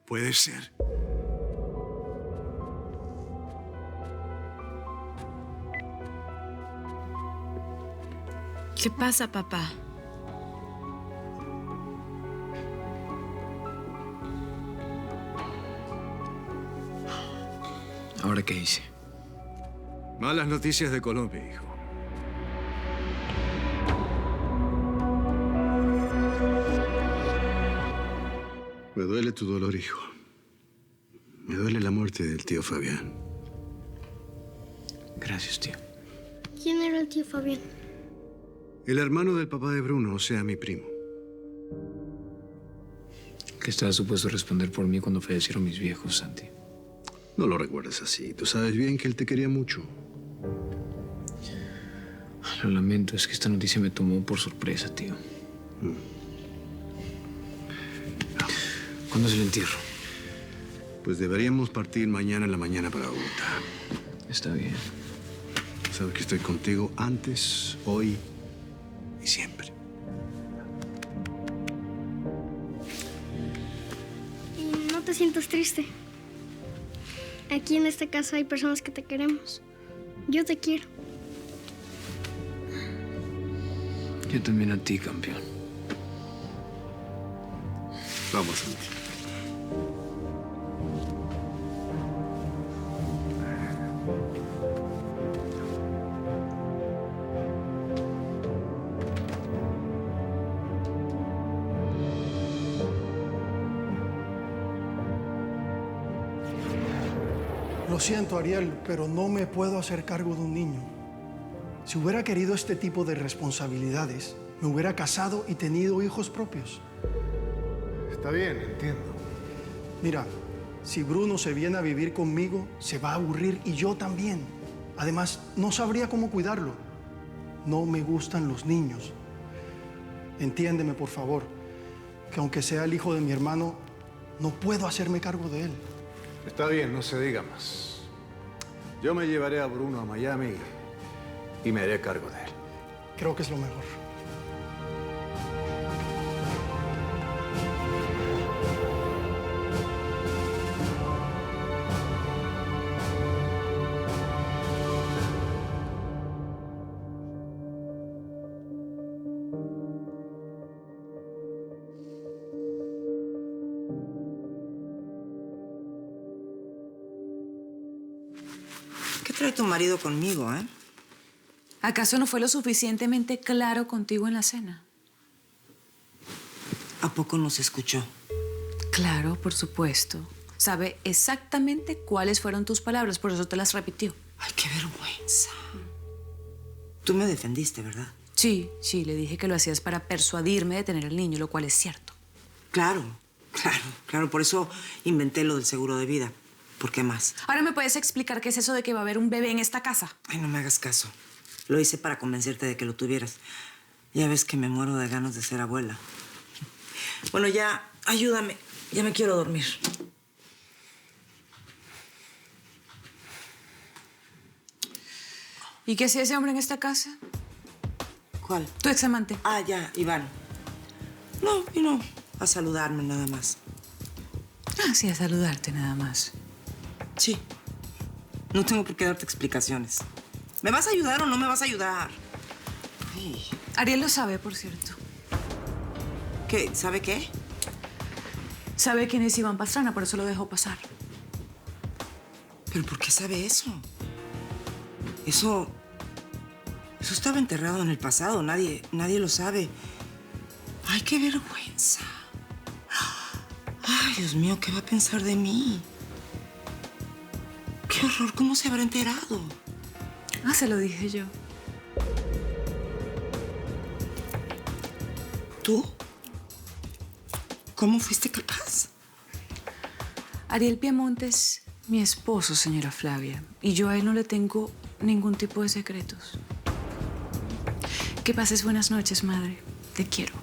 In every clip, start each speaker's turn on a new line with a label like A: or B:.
A: puede ser.
B: ¿Qué pasa, papá?
C: ¿Ahora qué hice?
A: Malas noticias de Colombia, hijo. Me duele tu dolor, hijo. Me duele la muerte del tío Fabián.
C: Gracias, tío.
D: ¿Quién era el tío Fabián?
A: El hermano del papá de Bruno, o sea, mi primo.
C: Que estaba supuesto a responder por mí cuando fallecieron mis viejos, Santi.
A: No lo recuerdes así. Tú sabes bien que él te quería mucho.
C: Lo lamento, es que esta noticia me tomó por sorpresa, tío. ¿Cuándo es el entierro?
A: Pues deberíamos partir mañana en la mañana para Bogotá.
C: Está bien.
A: Sabes que estoy contigo antes, hoy y siempre.
D: Y no te sientas triste. Aquí en esta casa hay personas que te queremos. Yo te quiero.
C: Yo también a ti, campeón.
A: Vamos, Santi.
E: Lo siento, Ariel, pero no me puedo hacer cargo de un niño. Si hubiera querido este tipo de responsabilidades, me hubiera casado y tenido hijos propios.
F: Está bien, entiendo.
E: Mira, si Bruno se viene a vivir conmigo, se va a aburrir y yo también. Además, no sabría cómo cuidarlo. No me gustan los niños. Entiéndeme, por favor, que aunque sea el hijo de mi hermano, no puedo hacerme cargo de él.
F: Está bien, no se diga más. Yo me llevaré a Bruno a Miami y me haré cargo de él.
E: Creo que es lo mejor.
G: ¿Qué trae tu marido conmigo, eh?
B: ¿Acaso no fue lo suficientemente claro contigo en la cena?
G: ¿A poco nos escuchó?
B: Claro, por supuesto. Sabe exactamente cuáles fueron tus palabras, por eso te las repitió.
G: Ay, qué vergüenza. Tú me defendiste, ¿verdad?
B: Sí, le dije que lo hacías para persuadirme de tener el niño, lo cual es cierto.
G: Claro. Por eso inventé lo del seguro de vida. ¿Por qué más?
B: Ahora me puedes explicar qué es eso de que va a haber un bebé en esta casa.
G: Ay, no me hagas caso. Lo hice para convencerte de que lo tuvieras. Ya ves que me muero de ganas de ser abuela. Bueno, ya, ayúdame. Ya me quiero dormir.
B: ¿Y qué hacía ese hombre en esta casa?
G: ¿Cuál?
B: Tu examante.
G: Ah, ya, Iván. No, vino a saludarme nada más.
B: Ah, sí, a saludarte nada más.
G: Sí. No tengo por qué darte explicaciones. ¿Me vas a ayudar o no me vas a ayudar? Ay.
B: Ariel lo sabe, por cierto.
G: ¿Qué? ¿Sabe qué?
B: Sabe quién es Iván Pastrana, por eso lo dejó pasar.
G: ¿Pero por qué sabe eso? Eso estaba enterrado en el pasado. Nadie lo sabe. Ay, qué vergüenza. Ay, Dios mío, ¿qué va a pensar de mí? Qué horror, ¿cómo se habrá enterado?
B: Ah, se lo dije yo.
G: ¿Tú? ¿Cómo fuiste capaz?
B: Ariel Piamontes, mi esposo, señora Flavia. Y yo a él no le tengo ningún tipo de secretos. Que pases buenas noches, madre. Te quiero.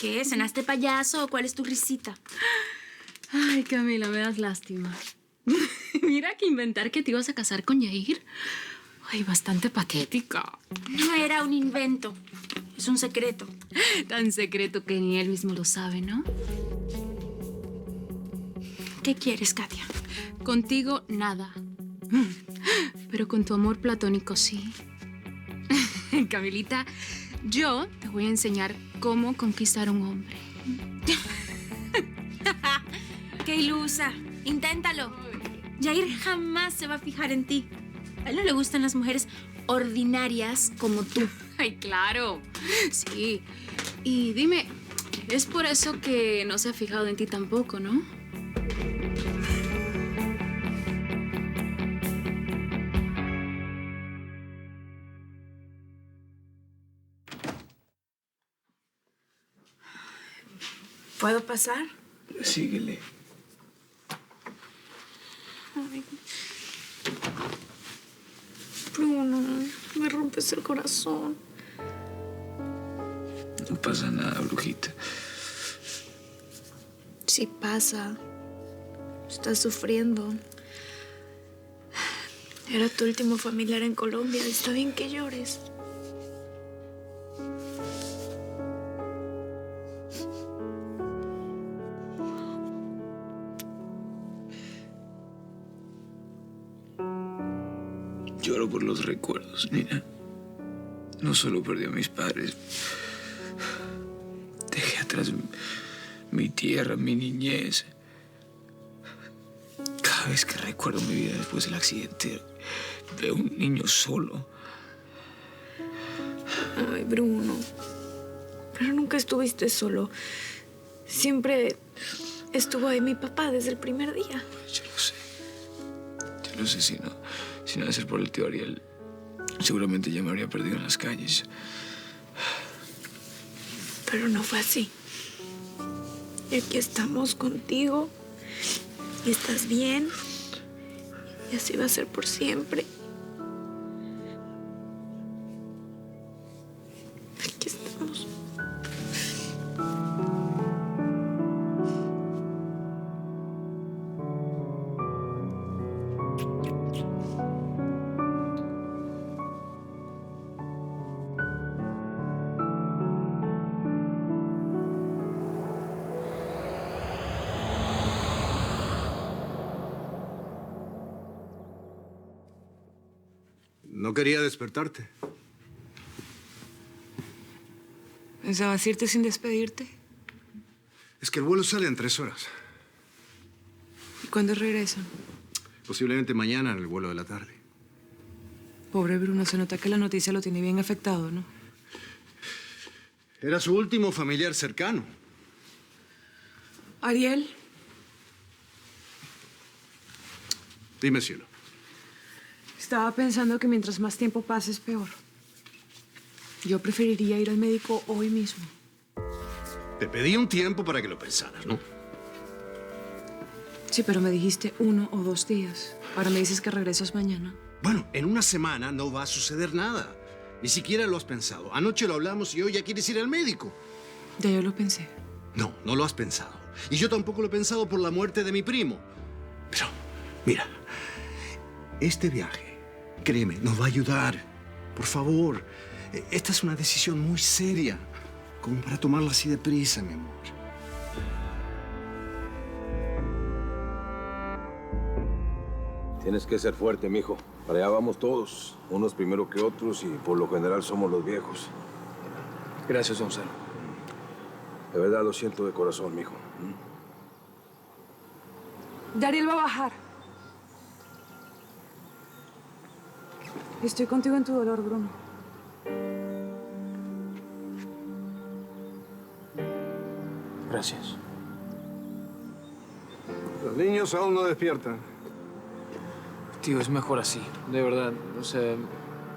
H: ¿Qué? ¿Cenaste payaso o cuál es tu risita?
B: Ay, Camila, me das lástima. Mira que inventar que te ibas a casar con Yair. Ay, bastante patética.
H: No era un invento. Es un secreto.
B: Tan secreto que ni él mismo lo sabe, ¿no?
H: ¿Qué quieres, Katia?
B: Contigo, nada. Pero con tu amor platónico, sí. Camilita, yo te voy a enseñar cómo conquistar a un hombre.
H: ¡Qué ilusa! Inténtalo. Yair jamás se va a fijar en ti. A él no le gustan las mujeres ordinarias como tú.
B: Ay, claro. Sí. Y dime, es por eso que no se ha fijado en ti tampoco, ¿no?
H: ¿Puedo pasar?
C: Síguele.
H: Ay. Bruno, me rompes el corazón.
C: No pasa nada, brujita.
H: Sí pasa. Estás sufriendo. Era tu último familiar en Colombia. Está bien que llores.
C: Lloro por los recuerdos, Nina. No solo perdí a mis padres. Dejé atrás mi tierra, mi niñez. Cada vez que recuerdo mi vida después del accidente, veo un niño solo.
H: Ay, Bruno. Pero nunca estuviste solo. Siempre estuvo ahí mi papá desde el primer día.
C: Yo lo sé. Yo lo sé, si no de ser por el tío Ariel, seguramente ya me habría perdido en las calles.
H: Pero no fue así. Y aquí estamos contigo. Y estás bien. Y así va a ser por siempre. Aquí estamos.
A: No quería despertarte.
B: ¿Pensabas irte sin despedirte?
A: Es que el vuelo sale en 3 horas.
B: ¿Y cuándo regresan?
A: Posiblemente mañana en el vuelo de la tarde.
B: Pobre Bruno, se nota que la noticia lo tiene bien afectado, ¿no?
A: Era su último familiar cercano.
B: Ariel,
A: Dime, cielo.
B: estaba pensando que mientras más tiempo pase es peor. Yo preferiría ir al médico hoy mismo.
A: Te pedí un tiempo para que lo pensaras, ¿no?
B: Sí, pero me dijiste 1 o 2 días. Ahora me dices que regresas mañana.
A: Bueno, en una semana no va a suceder nada. Ni siquiera lo has pensado. Anoche lo hablamos y hoy ya quieres ir al médico.
B: Ya yo lo pensé.
A: No, no lo has pensado. Y yo tampoco lo he pensado por la muerte de mi primo. Pero, mira, este viaje, créeme, nos va a ayudar. Por favor, esta es una decisión muy seria, como para tomarla así deprisa, mi amor.
I: Tienes que ser fuerte, mijo. Para allá vamos todos. Unos primero que otros y por lo general somos los viejos.
C: Gracias, Gonzalo.
I: De verdad lo siento de corazón, mijo.
B: Dariel va a bajar. Estoy contigo en tu dolor, Bruno.
C: Gracias.
F: Los niños aún no despiertan.
C: Tío, es mejor así, de verdad. O sea,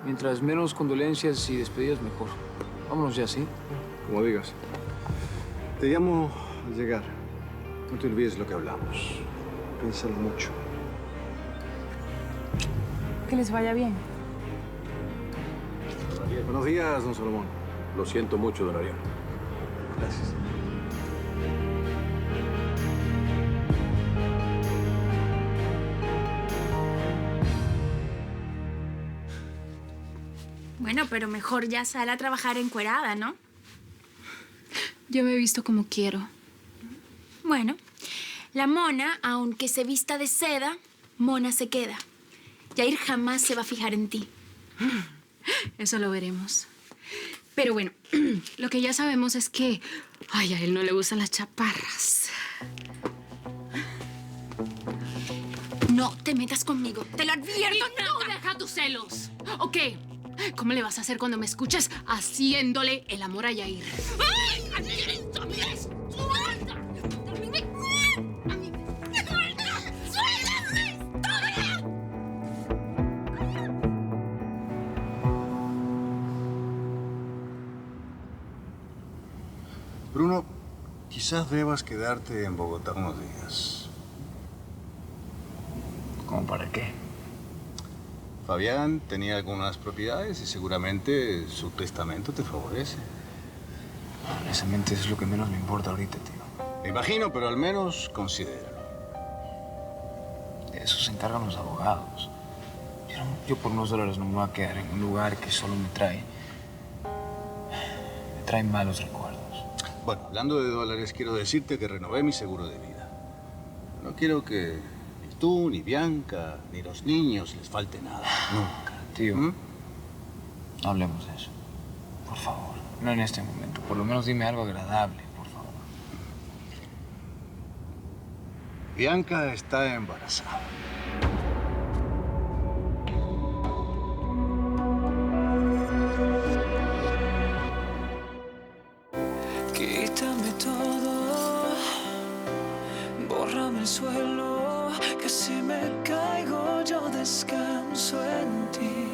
C: mientras menos condolencias y despedidas, mejor. Vámonos ya, ¿sí?
F: Como digas. Te llamo al llegar. No te olvides lo que hablamos. Piénsalo mucho.
B: Que les vaya bien.
F: Buenos días, don Salomón.
I: Lo siento mucho, don Ariel.
F: Gracias.
H: Bueno, pero mejor ya sal a trabajar encuerada, ¿no?
B: Yo me he visto como quiero.
H: Bueno, la mona, aunque se vista de seda, mona se queda. Yair jamás se va a fijar en ti.
B: Eso lo veremos. Pero bueno, lo que ya sabemos es que... Ay, a él no le gustan las chaparras.
H: No te metas conmigo, te lo advierto.
B: ¡No, deja tus celos! ¿Ok? ¿Cómo le vas a hacer cuando me escuches haciéndole el amor a Yair?
H: ¡Ay! ¡A mí esto! ¡Mira esto! ¡Suelta! ¡A mí me... ¡A mí me... ¡Suelta! ¡Suelta!
F: Bruno, quizás debas quedarte en Bogotá unos días.
C: ¿Cómo para qué?
F: Fabián tenía algunas propiedades y seguramente su testamento te favorece.
C: Honestamente, eso es lo que menos me importa ahorita, tío.
F: Me imagino, pero al menos considéralo.
C: De eso se encargan los abogados. Yo por unos dólares no me voy a quedar en un lugar que solo me trae malos recuerdos.
F: Bueno, hablando de dólares, quiero decirte que renové mi seguro de vida. No quiero que ni tú, ni Bianca, ni los niños les falte nada. Nunca.
C: Tío, no hablemos de eso. Por favor. No en este momento. Por lo menos dime algo agradable, por favor.
F: Bianca está embarazada.
J: Quítame todo, bórrame el suelo, que si me caigo yo descanso en ti.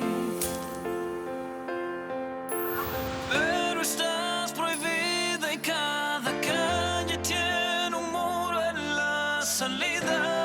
J: Pero estás prohibida y cada calle tiene un muro en la salida.